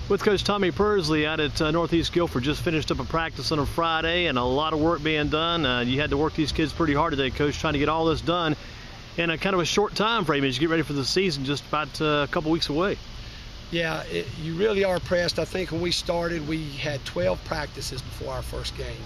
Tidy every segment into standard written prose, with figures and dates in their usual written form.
With Coach Tommy Pursley out at Northeast Guilford. Just finished up a practice on a Friday and a lot of work being done. You had to work these kids pretty hard today, Coach, trying to get all this done in a kind of a short time frame as you get ready for the season, just about a couple weeks away. Yeah, you really are pressed. I think when we started, we had 12 practices before our first game.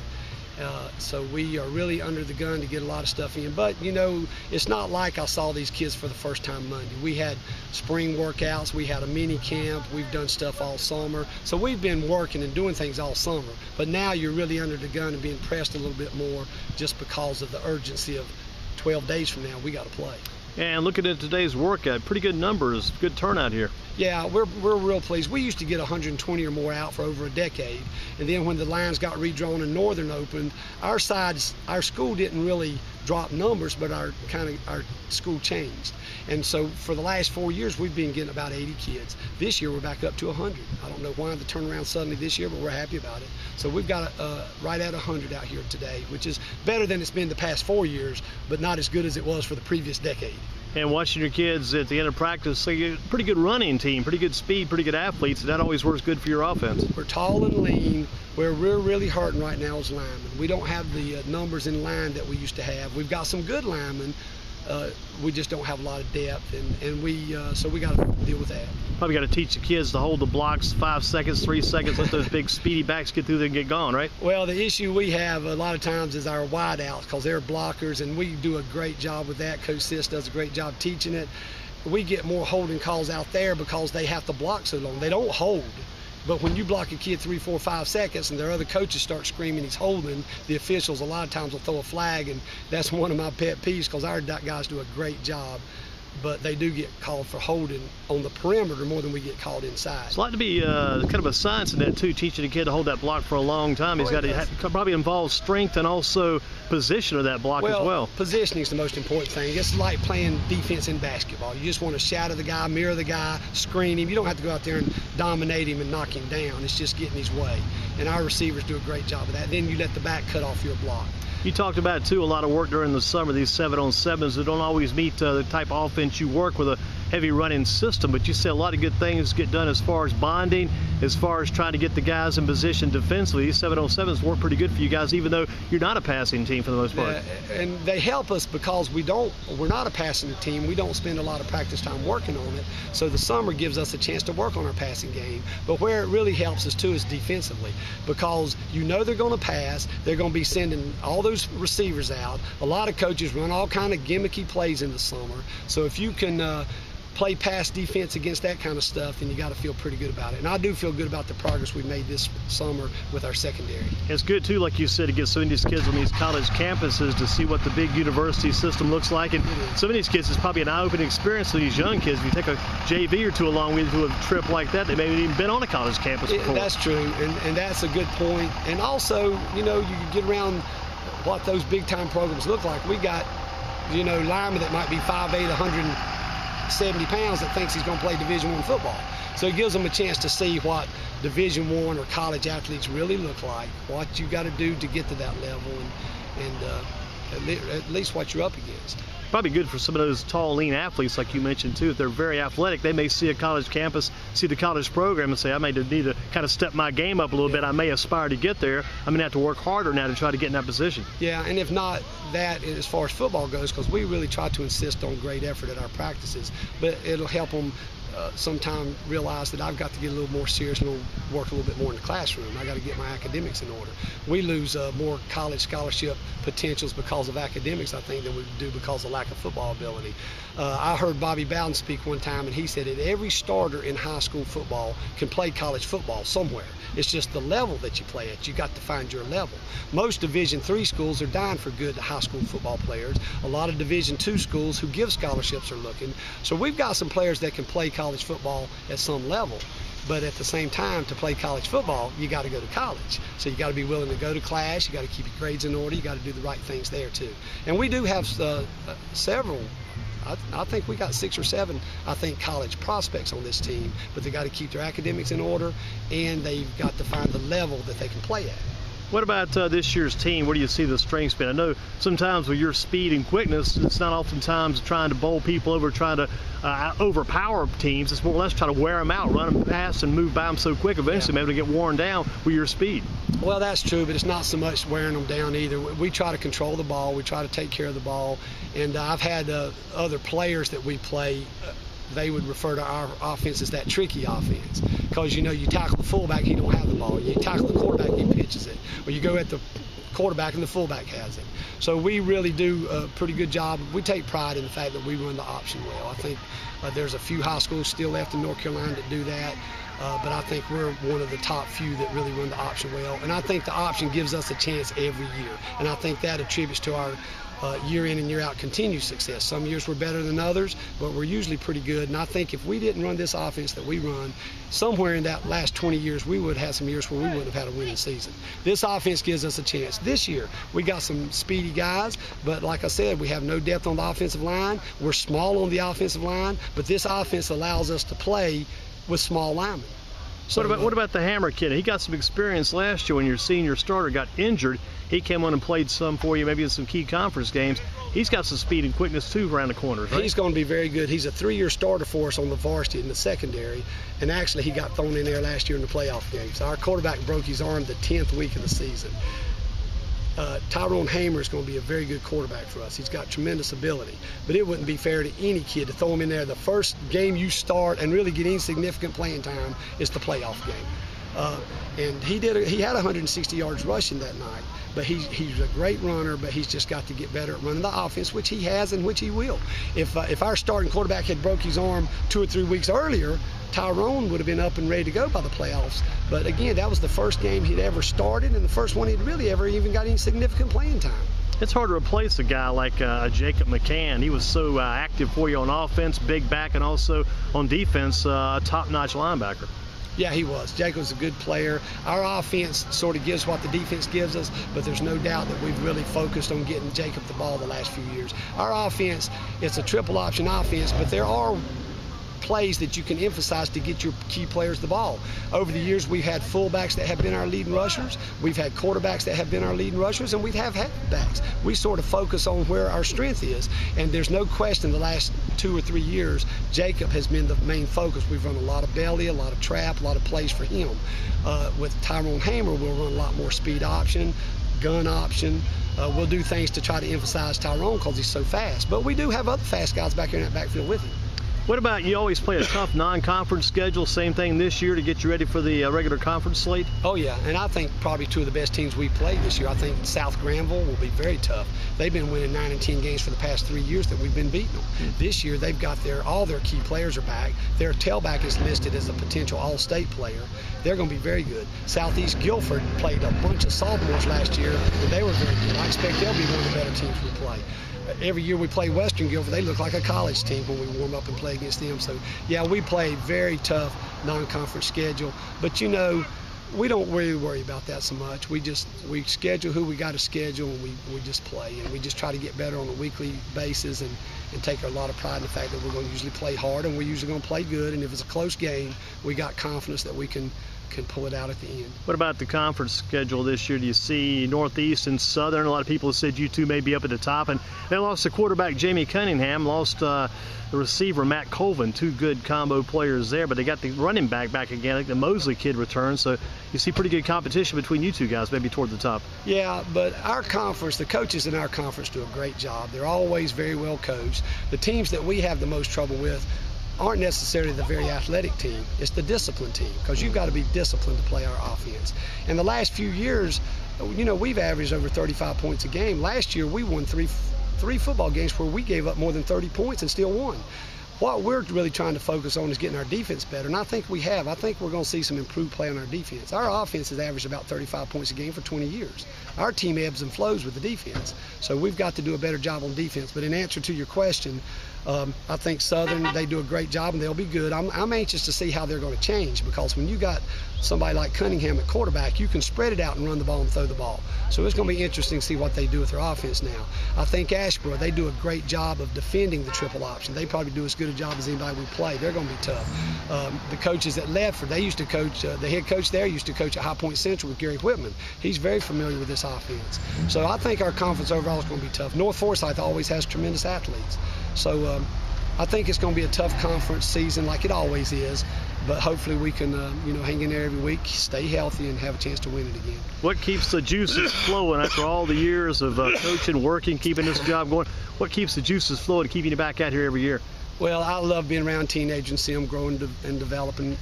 So we are really under the gun to get a lot of stuff in. But, you know, it's not like I saw these kids for the first time Monday. We had spring workouts. We had a mini camp. We've done stuff all summer. So we've been working and doing things all summer. But now you're really under the gun and being pressed a little bit more just because of the urgency of 12 days from now, we got to play. And looking at today's workout, pretty good numbers, good turnout here. Yeah, we're real pleased. We used to get 120 or more out for over a decade, and then when the lines got redrawn and Northern opened, our school didn't really drop numbers, but our school changed. And so for the last 4 years, we've been getting about 80 kids. This year, we're back up to 100. I don't know why the turnaround suddenly this year, but we're happy about it. So we've got right at 100 out here today, which is better than it's been the past 4 years, but not as good as it was for the previous decade. And watching your kids at the end of practice, so you're a pretty good running team, pretty good speed, pretty good athletes, and that always works good for your offense. We're tall and lean. Where we're really hurting right now is linemen. We don't have the numbers in line that we used to have. We've got some good linemen. We just don't have a lot of depth, so we got to deal with that. Probably got to teach the kids to hold the blocks 5 seconds, 3 seconds, let those big speedy backs get through there and get gone, right? Well, the issue we have a lot of times is our wideouts, because they're blockers, and we do a great job with that. Coach Sis does a great job teaching it. We get more holding calls out there because they have to block so long. They don't hold. But when you block a kid 3, 4, 5 seconds and their other coaches start screaming he's holding, the officials a lot of times will throw a flag, and that's one of my pet peeves because our guys do a great job. But they do get called for holding on the perimeter more than we get called inside. It's like to be kind of a science in that too, teaching a kid to hold that block for a long time. He's got to probably involve strength and also position of that block as well. Positioning is the most important thing. It's like playing defense in basketball. You just want to shadow the guy, mirror the guy, screen him. You don't have to go out there and dominate him and knock him down. It's just getting his way. And our receivers do a great job of that. Then you let the back cut off your block. You talked about, too, a lot of work during the summer, these 7-on-7s that don't always meet the type of offense you work with a heavy running system, but you see a lot of good things get done as far as bonding, as far as trying to get the guys in position defensively. These 7-on-7s work pretty good for you guys, even though you're not a passing team for the most part. And they help us because we're not a passing team. We don't spend a lot of practice time working on it, so the summer gives us a chance to work on our passing game. But where it really helps us, too, is defensively, because you know they're going to pass, they're going to be sending all those receivers out. A lot of coaches run all kind of gimmicky plays in the summer, so if you can play pass defense against that kind of stuff, then you got to feel pretty good about it. And I do feel good about the progress we've made this summer with our secondary. It's good too, like you said, to get some of these kids on these college campuses to see what the big university system looks like. And some of these kids, it's probably an eye-opening experience for these young kids. If you take a JV or two along with you to a trip like that, they maybe even been on a college campus before. That's true, and that's a good point. And also, you know, you can get around what those big-time programs look like. We got, you know, linemen that might be 5'8", 170 pounds that thinks he's going to play Division I football. So it gives them a chance to see what Division I or college athletes really look like, what you got to do to get to that level, and at least what you're up against. Probably good for some of those tall, lean athletes like you mentioned too. If they're very athletic, they may see a college campus, see the college program, and say, I may need to kind of step my game up a little bit. I may aspire to get there. I'm going to have to work harder now to try to get in that position. Yeah, and if not that, as far as football goes, because we really try to insist on great effort at our practices, but it'll help them sometime realize that I've got to get a little more serious and work a little bit more in the classroom. I got to get my academics in order. We lose more college scholarship potentials because of academics, I think, than we do because of lack of football ability. I heard Bobby Bowden speak one time, and he said that every starter in high school football can play college football somewhere. It's just the level that you play at. You got to find your level. Most Division III schools are dying for good high school football players. A lot of Division II schools who give scholarships are looking. So we've got some players that can play college football at some level. But at the same time, to play college football, you got to go to college. So you got to be willing to go to class. You got to keep your grades in order. You got to do the right things there too. And we do have several. I think we got 6 or 7, I think, college prospects on this team, but they got to keep their academics in order, and they've got to find the level that they can play at. What about this year's team? Where do you see the strengths been? I know sometimes with your speed and quickness, it's not oftentimes trying to bowl people over, trying to overpower teams. It's more or less trying to wear them out, run them past, and move by them so quick. Eventually, maybe to get worn down with your speed. Well, that's true, but it's not so much wearing them down either. We try to control the ball. We try to take care of the ball. And I've had other players that we play. They would refer to our offense as that tricky offense, because you tackle the fullback, he don't have the ball. You tackle the quarterback, he pitches it. Or you go at the quarterback and the fullback has it. So we really do a pretty good job. We take pride in the fact that we run the option well. I think there's a few high schools still left in North Carolina that do that. But I think we're one of the top few that really run the option well. And I think the option gives us a chance every year. And I think that attributes to our year in and year out continued success. Some years we're better than others, but we're usually pretty good. And I think if we didn't run this offense that we run, somewhere in that last 20 years, we would have had some years where we wouldn't have had a winning season. This offense gives us a chance. This year, we got some speedy guys, but like I said, we have no depth on the offensive line. We're small on the offensive line, but this offense allows us to play with small linemen. So what about the Hammer kid? He got some experience last year when your senior starter got injured. He came on and played some for you, maybe in some key conference games. He's got some speed and quickness too around the corners, right? He's going to be very good. He's a 3-year starter for us on the varsity in the secondary, and actually he got thrown in there last year in the playoff games. Our quarterback broke his arm the 10th week of the season. Tyrone Hamer is going to be a very good quarterback for us. He's got tremendous ability, but it wouldn't be fair to any kid to throw him in there. The first game you start and really get any significant playing time is the playoff game. And he had 160 yards rushing that night, but he's a great runner, but he's just got to get better at running the offense, which he has and which he will. If our starting quarterback had broke his arm 2 or 3 weeks earlier, Tyrone would have been up and ready to go by the playoffs. But again, that was the first game he'd ever started and the first one he'd really ever even got any significant playing time. It's hard to replace a guy like Jacob McCann. He was so active for you on offense, big back, and also on defense, a top-notch linebacker. Yeah, he was. Jacob's a good player. Our offense sort of gives what the defense gives us, but there's no doubt that we've really focused on getting Jacob the ball the last few years. Our offense, it's a triple option offense, but there are plays that you can emphasize to get your key players the ball. Over the years, we've had fullbacks that have been our leading rushers, we've had quarterbacks that have been our leading rushers, and we have halfbacks. We sort of focus on where our strength is, and there's no question the last 2 or 3 years, Jacob has been the main focus. We've run a lot of belly, a lot of trap, a lot of plays for him. With Tyrone Hamer, we'll run a lot more speed option, gun option. We'll do things to try to emphasize Tyrone because he's so fast. But we do have other fast guys back here in that backfield with him. What about, you always play a tough non-conference schedule, same thing this year to get you ready for the regular conference slate? Oh yeah, and I think probably 2 of the best teams we played this year. I think South Granville will be very tough. They've been winning 9 and 10 games for the past 3 years that we've been beating them. This year they've got all their key players are back. Their tailback is listed as a potential all-state player. They're going to be very good. Southeast Guilford played a bunch of sophomores last year, and they were very good. I expect they'll be one of the better teams we play. Every year we play Western Guilford, they look like a college team when we warm up and play against them. So, yeah, we play a very tough non-conference schedule. But, we don't really worry about that so much. We schedule who we got to schedule, and we just play. And we just try to get better on a weekly basis and take a lot of pride in the fact that we're going to usually play hard and we're usually going to play good. And if it's a close game, we got confidence that we can pull it out at the end. What about the conference schedule this year? Do you see Northeast and Southern? A lot of people have said you two may be up at the top. And they lost the quarterback, Jamie Cunningham, lost the receiver, Matt Colvin, 2 good combo players there, but they got the running back again. I think the Mosley kid returned, so you see pretty good competition between you two guys, maybe toward the top. Yeah, but our conference, the coaches in our conference do a great job. They're always very well coached. The teams that we have the most trouble with aren't necessarily the very athletic team. It's the disciplined team, because you've got to be disciplined to play our offense. In the last few years, we've averaged over 35 points a game. Last year, we won three football games where we gave up more than 30 points and still won. What we're really trying to focus on is getting our defense better, and I think we have. I think we're going to see some improved play on our defense. Our offense has averaged about 35 points a game for 20 years. Our team ebbs and flows with the defense, so we've got to do a better job on defense. But in answer to your question, I think Southern, they do a great job and they'll be good. I'm anxious to see how they're going to change, because when you got somebody like Cunningham at quarterback, you can spread it out and run the ball and throw the ball. So it's going to be interesting to see what they do with their offense now. I think Asheboro, they do a great job of defending the triple option. They probably do as good a job as anybody we play. They're going to be tough. The coaches at Ledford, they used to coach, the head coach there used to coach at High Point Central with Gary Whitman. He's very familiar with this offense. So I think our conference overall is going to be tough. North Forsyth always has tremendous athletes. So I think it's going to be a tough conference season like it always is, but hopefully we can hang in there every week, stay healthy, and have a chance to win it again. What keeps the juices flowing after all the years of coaching, working, keeping this job going? What keeps the juices flowing, keeping you back out here every year? Well, I love being around teenagers and see them grow and develop and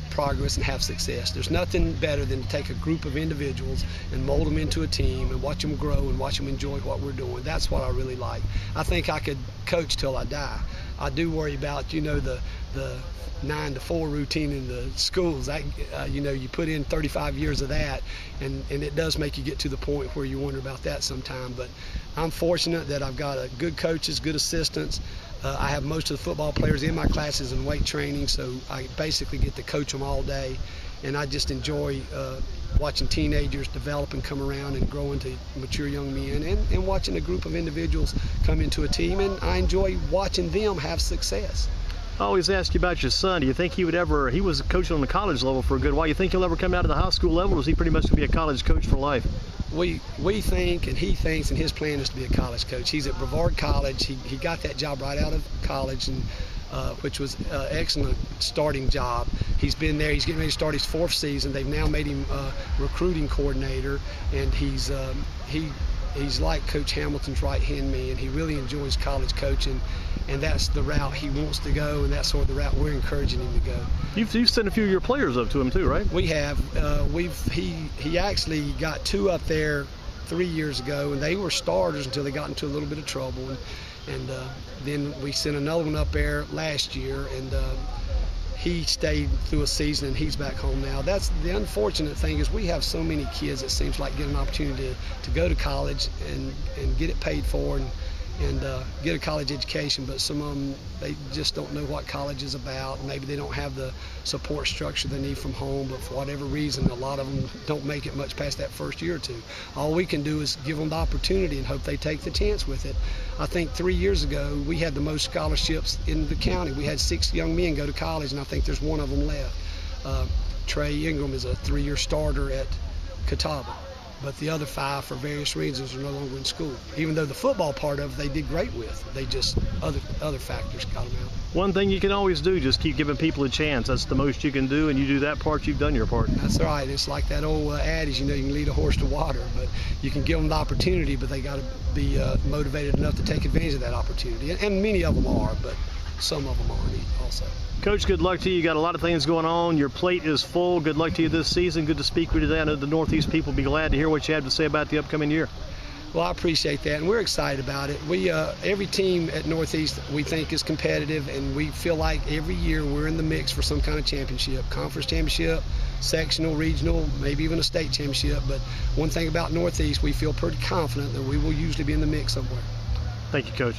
progress and have success. There's nothing better than to take a group of individuals and mold them into a team and watch them grow and watch them enjoy what we're doing. That's what I really like. I think I could coach till I die. I do worry about, the 9 to 4 routine in the schools. You put in 35 years of that, and it does make you get to the point where you wonder about that sometime. But I'm fortunate that I've got good coaches, good assistants. I have most of the football players in my classes in weight training, so I basically get to coach them all day. And I just enjoy watching teenagers develop and come around and grow into mature young men, and watching a group of individuals come into a team. And I enjoy watching them have success. I always ask you about your son. Do you think he was coaching on the college level for a good while. You think he'll ever come out to the high school level, or is he pretty much going to be a college coach for life? We think, and he thinks, and his plan is to be a college coach. He's at Brevard College. He got that job right out of college, and which was an excellent starting job. He's been there. He's getting ready to start his 4th season. They've now made him recruiting coordinator, and he's like Coach Hamilton's right-hand man. He really enjoys college coaching, and that's the route he wants to go, and that's sort of the route we're encouraging him to go. You've sent a few of your players up to him too, right? We have. He actually got 2 up there 3 years ago, and they were starters until they got into a little bit of trouble, and then we sent another one up there last year, and he stayed through a season, and he's back home now. That's the unfortunate thing, is we have so many kids, it seems like, get an opportunity to go to college and get it paid for and get a college education, but some of them, they just don't know what college is about. Maybe they don't have the support structure they need from home, but for whatever reason, a lot of them don't make it much past that first year or two. All we can do is give them the opportunity and hope they take the chance with it. I think 3 years ago, we had the most scholarships in the county. We had 6 young men go to college, and I think there's 1 of them left. Trey Ingram is a 3-year starter at Catawba, but the other 5, for various reasons, are no longer in school. Even though the football part of it they did great with, they just other factors got them out. One thing you can always do, just keep giving people a chance. That's the most you can do, and you do that part, you've done your part. That's right. It's like that old adage, you can lead a horse to water, but you can give them the opportunity, but they got to be motivated enough to take advantage of that opportunity. And many of them are, but some of them aren't also. Coach, good luck to you. You got a lot of things going on. Your plate is full. Good luck to you this season. Good to speak with you today. I know the Northeast people will be glad to hear what you have to say about the upcoming year. Well, I appreciate that, and we're excited about it. Every team at Northeast we think is competitive, and we feel like every year we're in the mix for some kind of championship, conference championship, sectional, regional, maybe even a state championship. But one thing about Northeast, we feel pretty confident that we will usually be in the mix somewhere. Thank you, Coach.